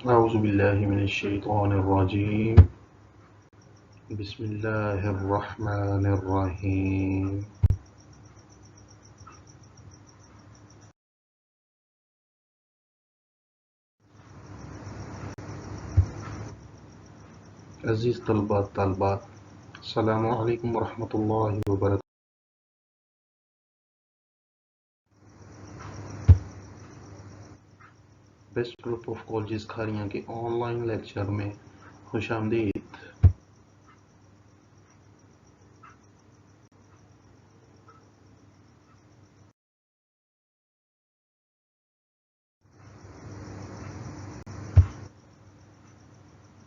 أعوذ بالله من الشيطان الرجيم بسم الله الرحمن الرحيم عزیز طلبات السلام علیکم ورحمۃ اللہ وبرکاتہ. Best group of colleges Kharian کے آن لائن لیکچر میں خوش آمدید.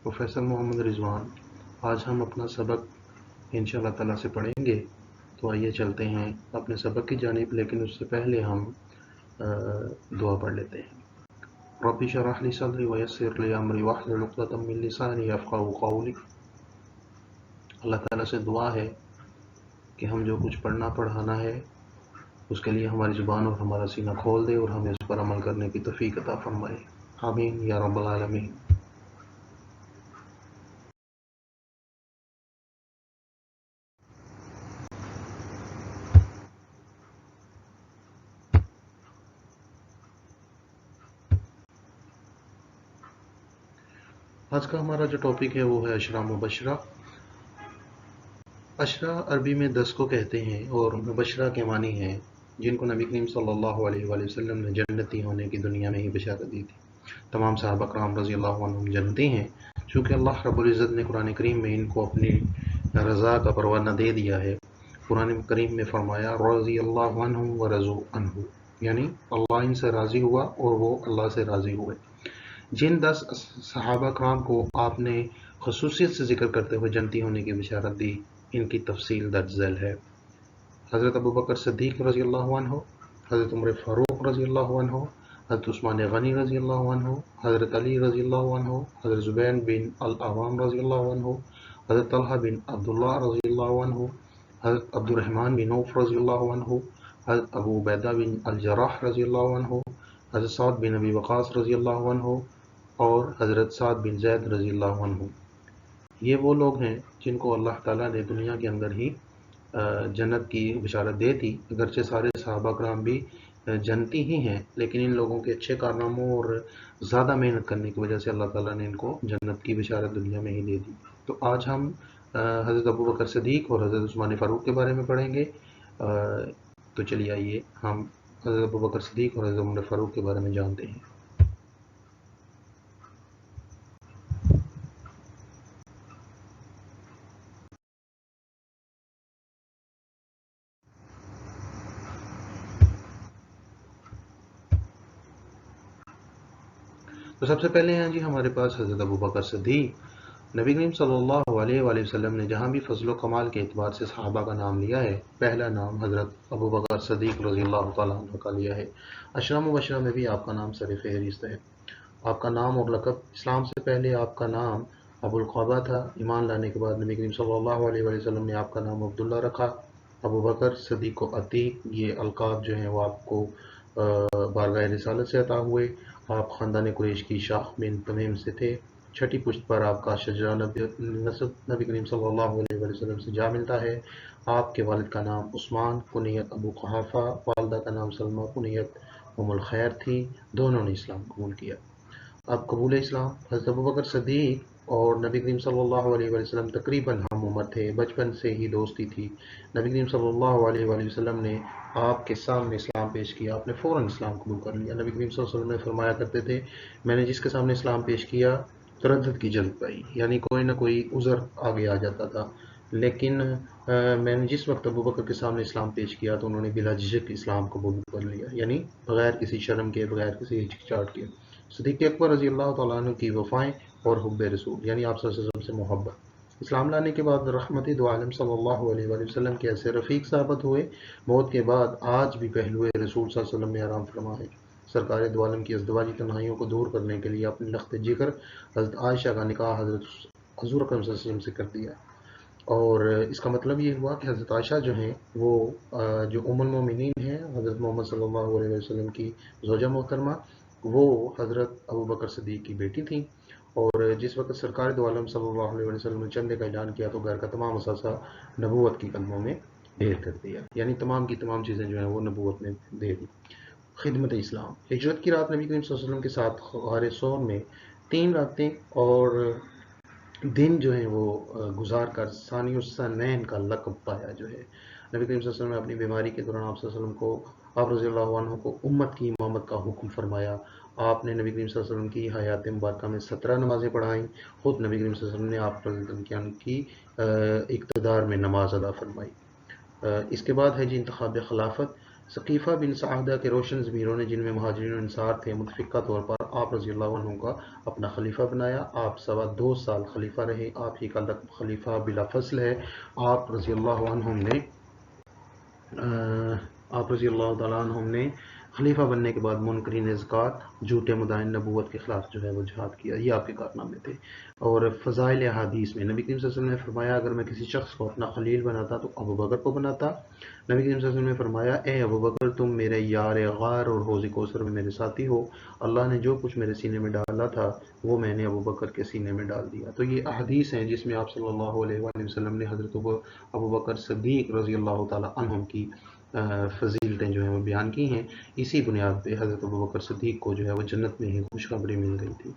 پروفیسر محمد رضوان، آج ہم اپنا سبق انشاء اللہ تعالیٰ سے پڑھیں گے. تو آئیے چلتے ہیں اپنے سبق کی جانب، لیکن اس سے پہلے ہم دعا پڑھ لیتے ہیں. رب اشرح لی صدری ویسر لی امری واحلل عقدۃ من لسانی یفقهوا قولی. اللہ تعالیٰ سے دعا ہے کہ ہم جو کچھ پڑھنا پڑھانا ہے اس کے لیے ہماری زبان اور ہمارا سینہ کھول دے اور ہمیں اس پر عمل کرنے کی توفیق عطا فرمائے. آمین یا رب العالمین. آج کا ہمارا جو ٹاپک ہے وہ ہے اشرا مبشرہ. اشرا عربی میں 10 کو کہتے ہیں اور مبشرہ کے معنی ہیں جن کو نبی کریم صلی اللہ علیہ وآلہ وسلم نے جنتی ہونے کی دنیا میں ہی بشارت دی تھی. تمام صحابہ کرام رضی اللہ عنہم جنتی ہیں چونکہ اللہ رب العزت نے قرآن کریم میں ان کو اپنی رضا کا پروانہ دے دیا ہے. قرآن کریم میں فرمایا رضی اللہ عنہم ورضوا عنہ، یعنی اللہ ان سے راضی ہوا اور وہ اللہ سے راضی ہوئے. جن 10 صحابہ کرام کو آپ نے خصوصیت سے ذکر کرتے ہوئے جنتی ہونے کی بشارت دی، ان کی تفصیل درج ذیل ہے. حضرت ابوبکر صدیق رضی اللہ عنہ، حضرت عمر فاروق رضی اللہ عنہ، حضرت عثمان غنی رضی اللہ عنہ، حضرت علی رضی اللہ عنہ، حضرت زبیر بن العوام رضی اللہ عنہ، حضرت طلحہ بن عبداللہ رضی اللہ عنہ، حضرت عبد الرحمن بن عوف رضی اللہ عنہ، حضرت ابو عبیدہ بن الجراح رضی اللہ عنہ، حضرت سعد بن ابی وقاص رضی اللہ عنہ اور حضرت سعد بن زید رضی اللہ عنہ. یہ وہ لوگ ہیں جن کو اللہ تعالیٰ نے دنیا کے اندر ہی جنت کی بشارت دے دی. اگرچہ سارے صحابہ کرام بھی جنتی ہی ہیں، لیکن ان لوگوں کے اچھے کارناموں اور زیادہ محنت کرنے کی وجہ سے اللہ تعالیٰ نے ان کو جنت کی بشارت دنیا میں ہی دے دی. تو آج ہم حضرت ابوبکر صدیق اور حضرت عثمان فاروق کے بارے میں پڑھیں گے. تو چلیے آئیے ہم حضرت ابوبکر صدیق اور حضرت عمر فاروق کے بارے میں جانتے ہیں. تو سب سے پہلے ہیں جی ہمارے پاس حضرت ابوبکر صدیق. نبی کریم صلی اللہ علیہ وآلہ وسلم نے جہاں بھی فضل و کمال کے اعتبار سے صحابہ کا نام لیا ہے، پہلا نام حضرت ابوبکر صدیق رضی اللہ تعالیٰ عنہ کا لیا ہے. اشرا مبشرہ میں بھی آپ کا نام سر فہرست ہے. آپ کا نام اور لقب، اسلام سے پہلے آپ کا نام ابو القعبہ تھا. ایمان لانے کے بعد نبی کریم صلی اللہ علیہ وآلہ وسلم نے آپ کا نام عبداللہ رکھا. ابوبکر صدیق و عتیق، یہ القاب جو ہیں وہ آپ کو بارگاہ رسالت سے عطا ہوئے. آپ خاندان قریش کی شاخ بن تمیم سے تھے. چھٹی پشت پر آپ کا شجرہ نسب نبی کریم صلی اللہ علیہ وآلہ وسلم سے جا ملتا ہے. آپ کے والد کا نام عثمان کنیت ابو قحافہ، والدہ کا نام سلمہ کنیت ام الخیر تھی. دونوں نے اسلام قبول کیا. اب قبول اسلام، حضرت ابوبکر صدیق اور نبی کریم صلی اللہ علیہ وآلہ وسلم تقریباً ہم عمر تھے، بچپن سے ہی دوستی تھی. نبی کریم صلی اللہ علیہ وآلہ وسلم نے آپ کے سامنے اسلام پیش کیا، آپ نے فوراً اسلام قبول کر لیا. نبی کریم صلی اللہ علیہ وسلم نے فرمایا کرتے تھے، میں نے جس کے سامنے اسلام پیش کیا تردد کی جلد پائی، یعنی کوئی نہ کوئی عذر آگے آ جاتا تھا. لیکن میں نے جس وقت ابوبکر کے سامنے اسلام پیش کیا تو انہوں نے بلا جھجک اسلام قبول کر لیا، یعنی بغیر کسی شرم کے، بغیر کسی ہچکچاہٹ کے. صدیق اکبر رضی اللہ تعالیٰ عنہ کی وفائیں اور حب رسول، یعنی آپ صلی اللہ علیہ وسلم سے محبت. اسلام لانے کے بعد رحمت دو عالم صلی اللہ علیہ وآلہ وسلم کے ایسے رفیق ثابت ہوئے، موت کے بعد آج بھی پہلوئے رسول صلی اللہ علیہ وسلم میں آرام فرما ہے. سرکار دو عالم کی ازدواجی تنہائیوں کو دور کرنے کے لیے اپنے لخت جگر حضرت عائشہ کا نکاح حضرت حضور اکرم صلی اللہ علیہ وسلم سے کر دیا. اور اس کا مطلب یہ ہوا کہ حضرت عائشہ جو ہیں وہ جو ام المومنین ہیں، حضرت محمد صلی اللہ علیہ وسلم کی زوجہ محترمہ، وہ حضرت ابو بکر صدیق کی بیٹی تھیں، اور جس وقت سرکار دو عالم صلی اللہ علیہ وسلم نے چندے کا اعلان کیا تو گھر کا تمام اثاثہ نبوت کی قدموں میں ڈھیر کر دیا، یعنی تمام کی تمام چیزیں جو ہیں وہ نبوت میں دے دی۔ خدمت اسلام، ہجرت کی رات نبی کریم صلی اللہ علیہ وسلم کے ساتھ غار سور میں 3 راتیں اور دن جو ہیں وہ گزار کر ثانی السنین کا لقب پایا جو ہے۔ نبی کریم صلی اللہ علیہ وسلم نے اپنی بیماری کے دوران آپ صلی اللہ علیہ وسلم کو، آپ رضی اللہ عنہ کو امت کی امامت کا حکم فرمایا۔ آپ نے نبی کریم صلی اللہ علیہ وسلم کی حیات مبارکہ میں 17 نمازیں پڑھائیں، خود نبی کریم صلی اللہ علیہ وسلم نے آپ رضی اللہ عنہ کی اقتدار میں نماز ادا فرمائی۔ اس کے بعد ہے جی انتخاب خلافت۔ ثقیفہ بن سعدہ کے روشن ضمیروں نے، جن میں مہاجرین و انصار تھے، متفقہ طور پر آپ رضی اللہ عنہ کا اپنا خلیفہ بنایا۔ آپ 2.25 سال خلیفہ رہے۔ آپ ہی کا لقب خلیفہ بلا فصل ہے۔ آپ رضی اللہ تعالیٰ عنہ نے خلیفہ بننے کے بعد منکرین زکوٰۃ، جھوٹے مدعین نبوت کے خلاف جو ہے وہ جہاد کیا، یہ آپ کے کارنامے تھے۔ اور فضائل احادیث میں نبی کریم صلی اللہ علیہ وسلم نے فرمایا، اگر میں کسی شخص کو اپنا خلیل بناتا تو ابو بکر کو بناتا۔ نبی کریم صلی اللہ علیہ وسلم نے فرمایا، اے ابو بکر تم میرے یار غار اور حوض کوثر میں میرے ساتھی ہو، اللہ نے جو کچھ میرے سینے میں ڈالا تھا وہ میں نے ابو بکر کے سینے میں ڈال دیا۔ تو یہ احادیث ہیں جس میں آپ صلی اللہ علیہ وآلہ وسلم نے حضرت ابو بکر صدیق رضی اللہ تعالی عنہ کی فضیلتیں جو ہیں وہ بیان کی ہیں۔ اسی بنیاد پہ حضرت ابو بکر صدیق کو جو ہے وہ جنت میں ہی خوشخبری مل گئی تھی۔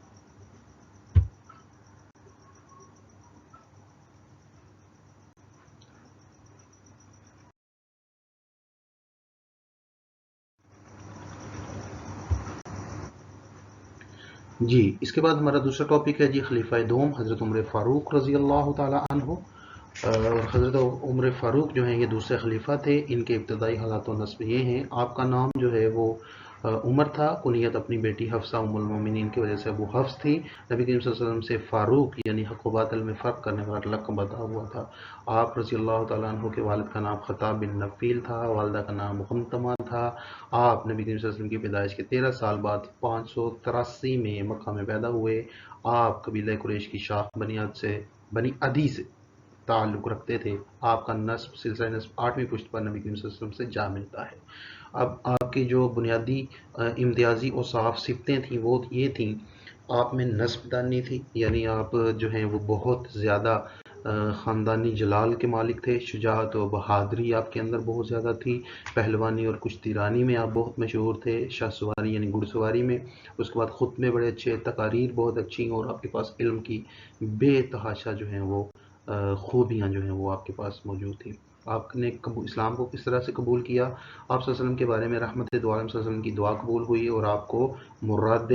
جی اس کے بعد ہمارا دوسرا ٹاپک ہے جی خلیفہ دوم حضرت عمر فاروق رضی اللہ تعالی عنہ۔ اور حضرت عمر فاروق جو ہیں یہ دوسرے خلیفہ تھے۔ ان کے ابتدائی حالات و نسب یہ ہیں، آپ کا نام جو ہے وہ عمر تھا، کنیت اپنی بیٹی حفصہ ام المومنین کی وجہ سے ابو حفص تھی۔ نبی کریم صلی اللہ علیہ وسلم سے فاروق یعنی حق و باطل میں فرق کرنے والا لقب عطا ہوا تھا۔ آپ رضی اللہ تعالیٰ عنہ کے والد کا نام خطاب بن نفیل تھا، والدہ کا نام مقمتمہ تھا۔ آپ نبی کریم صلی اللہ علیہ وسلم کی پیدائش کے 13 سال بعد 583 میں مکہ میں پیدا ہوئے۔ آپ قبیلہ قریش کی شاخ بنی عدی سے تعلق رکھتے تھے۔ آپ کا نسب سلسلہ نسب 8ویں پشت پر نبی کریم صلی اللہ علیہ وسلم سے جا ملتا ہے۔ اب آپ کی جو بنیادی امتیازی اور صاف صفتیں تھیں وہ یہ تھیں، آپ میں نسب دانی تھی، یعنی آپ جو ہیں وہ بہت زیادہ خاندانی جلال کے مالک تھے۔ شجاعت و بہادری آپ کے اندر بہت زیادہ تھی۔ پہلوانی اور کشتی رانی میں آپ بہت مشہور تھے، شاہ سواری یعنی گھڑ سواری میں۔ اس کے بعد خطبے بڑے اچھے، تقاریر بہت اچھی، اور آپ کے پاس علم کی بے تحاشا جو ہیں وہ خوبیاں جو ہیں وہ آپ کے پاس موجود تھیں۔ آپ نے اسلام کو کس طرح سے قبول کیا؟ آپ صلی اللہ علیہ وسلم کے بارے میں رحمت دو عالم صلی اللہ علیہ وسلم کی دعا قبول ہوئی، اور آپ کو مراد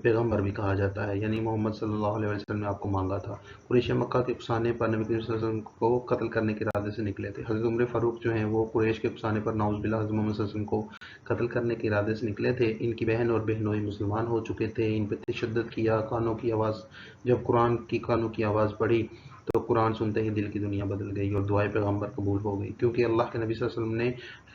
پیغمبر بھی کہا جاتا ہے، یعنی محمد صلی اللہ علیہ وسلم نے آپ کو مانگا تھا۔ قریش مکہ کے افسانے پر نبی کریم صلی اللہ علیہ وسلم کو قتل کرنے کے ارادے سے نکلے تھے۔ حضرت عمر فاروق جو ہیں وہ قریش کے افسانے پر نعوذ باللہ حضرت محمد صلی اللہ علیہ وسلم کو قتل کرنے کے ارادے سے نکلے تھے۔ ان کی بہن اور بہنوئی مسلمان ہو چکے تھے، ان پہ تشدد کیا، کانوں کی آواز، جب قرآن کی کانوں کی آواز پڑی تو قرآن سنتے ہی دل کی دنیا بدل گئی اور دعائے پیغمبر قبول ہو گئی، کیونکہ اللہ کے نبی صلی اللہ علیہ وسلم نے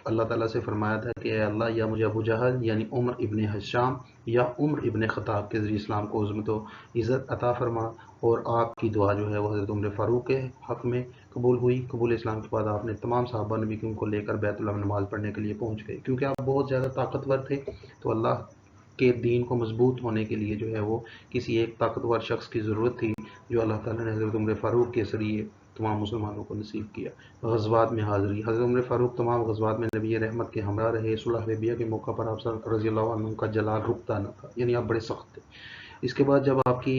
اللہ تعالیٰ سے فرمایا تھا کہ اے اللہ، یا مجھے ابو جہل یعنی عمر ابن حشام یا عمر ابن خطاب کے ذریعے اسلام کو عظمت و عزت عطا فرما، اور آپ کی دعا جو ہے وہ حضرت عمر فاروق کے حق میں قبول ہوئی۔ قبول اسلام کے بعد آپ نے تمام صحابہ نبی کو لے کر بیت اللہ میں نماز پڑھنے کے لیے پہنچ گئے، کیونکہ آپ بہت زیادہ طاقتور تھے، تو اللہ کے دین کو مضبوط ہونے کے لیے جو ہے وہ کسی ایک طاقتور شخص کی ضرورت تھی، جو اللہ تعالیٰ نے حضرت عمر فاروق کے ذریعے تمام مسلمانوں کو نصیب کیا۔ غزوات میں حاضری، حضرت عمر فاروق تمام غزوات میں نبی رحمت کے ہمراہ رہے۔ صلح حدیبیہ کے موقع پر آپ رضی اللہ عنہ کا جلال رکتا نہ تھا، یعنی آپ بڑے سخت تھے۔ اس کے بعد جب آپ کی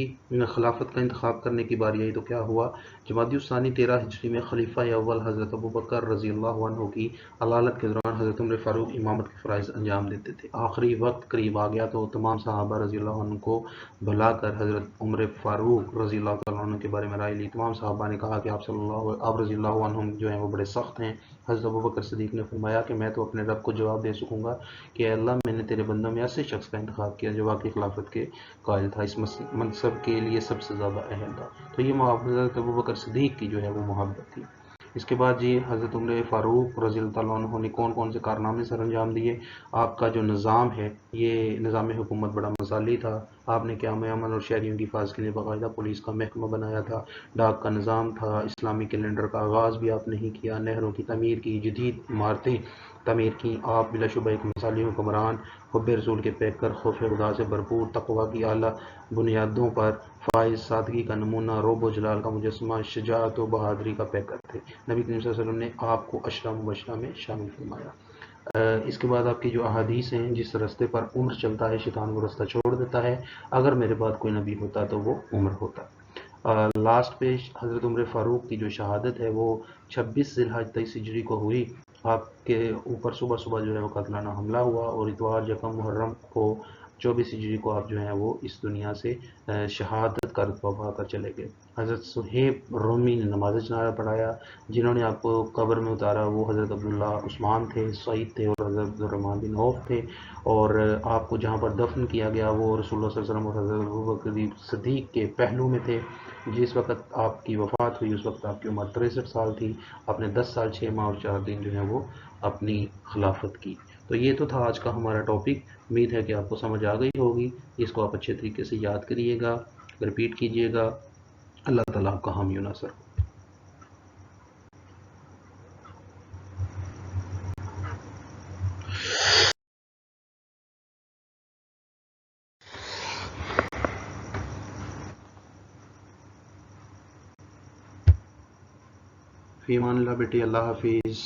خلافت کا انتخاب کرنے کی باری آئی تو کیا ہوا؟ جمادی الثانی 13 ہجری میں خلیفہ اول حضرت ابو بکر رضی اللہ عنہ کی علالت کے دوران حضرت عمر فاروق امامت کے فرائض انجام دیتے تھے۔ آخری وقت قریب آ گیا تو تمام صحابہ رضی اللہ عنہ کو بلا کر حضرت عمر فاروق رضی اللہ تعالیٰ عنہ کے بارے میں رائے لی۔ تمام صحابہ نے کہا کہ آپ رضی اللہ عنہ جو ہیں وہ بڑے سخت ہیں۔ حضرت ابو بکر صدیق نے فرمایا کہ میں تو اپنے رب کو جواب دے سکوں گا کہ اے اللہ، میں نے تیرے بندوں میں ایسے شخص کا انتخاب کیا جو واقعی خلافت کے قائل تھا، اس منصب کے لیے سب سے زیادہ اہل تھا۔ تو یہ حضرت ابو بکر صدیق کی جو ہے وہ محبت تھی۔ اس کے بعد جی حضرت عمر فاروق رضی اللہ عنہ نے کون کون سے کارنامے سر انجام دیے؟ آپ کا جو نظام ہے یہ نظام حکومت بڑا مثالی تھا، آپ نے قیام امن اور شہریوں کی حفاظت کے لیے باقاعدہ پولیس کا محکمہ بنایا تھا، ڈاک کا نظام تھا، اسلامی کیلنڈر کا آغاز بھی آپ نے ہی کیا، نہروں کی تعمیر کی، جدید عمارتیں تعمیر کی۔ آپ بلا شبہ ایک مثالی حکمران، حب رسول کے پیکر، خوف خدا سے بھرپور، تقویٰ کی اعلیٰ بنیادوں پر فائز، سادگی کا نمونہ، روب و جلال کا مجسمہ، شجاعت و بہادری کا پیکر تھے۔ نبی کریم صلی اللہ علیہ وسلم نے آپ کو عشرہ مبشرہ میں شامل فرمایا۔ اس کے بعد آپ کی جو احادیث ہیں، جس رستے پر عمر چلتا ہے شیطان وہ رستہ چھوڑ دیتا ہے، اگر میرے بعد کوئی نبی ہوتا تو وہ عمر ہوتا۔ لاسٹ پہ حضرت عمر فاروق کی جو شہادت ہے وہ 26 ذی الحج 23 ہجری کو ہوئی۔ آپ کے اوپر صبح صبح جو ہے وہ قاتلانہ حملہ ہوا، اور اتوار یکم محرم کو 24 ہجری کو آپ جو ہیں وہ اس دنیا سے شہادت کا رتبہ پا کر چلے گئے۔ حضرت صہیب رومی نے نماز جنازہ پڑھایا، جنہوں نے آپ کو قبر میں اتارا وہ حضرت عبداللہ عثمان تھے، سعید تھے اور حضرت عبدالرحمن بن عوف تھے، اور آپ کو جہاں پر دفن کیا گیا وہ رسول اللہ صلی اللہ علیہ وسلم اور حضرت ابوبکر صدیق کے پہلو میں تھے۔ جس وقت آپ کی وفات ہوئی اس وقت آپ کی عمر 63 سال تھی، آپ نے 10 سال 6 ماہ اور 4 دن جو ہیں وہ اپنی خلافت کی۔ تو یہ تو تھا آج کا ہمارا ٹاپک، امید ہے کہ آپ کو سمجھ آ گئی ہوگی، اس کو آپ اچھے طریقے سے یاد کریے گا، رپیٹ کیجیے گا۔ اللہ تعالیٰ آپ کا حامی و ناصر ہو۔ فی امان اللہ بیٹی، اللہ حافظ۔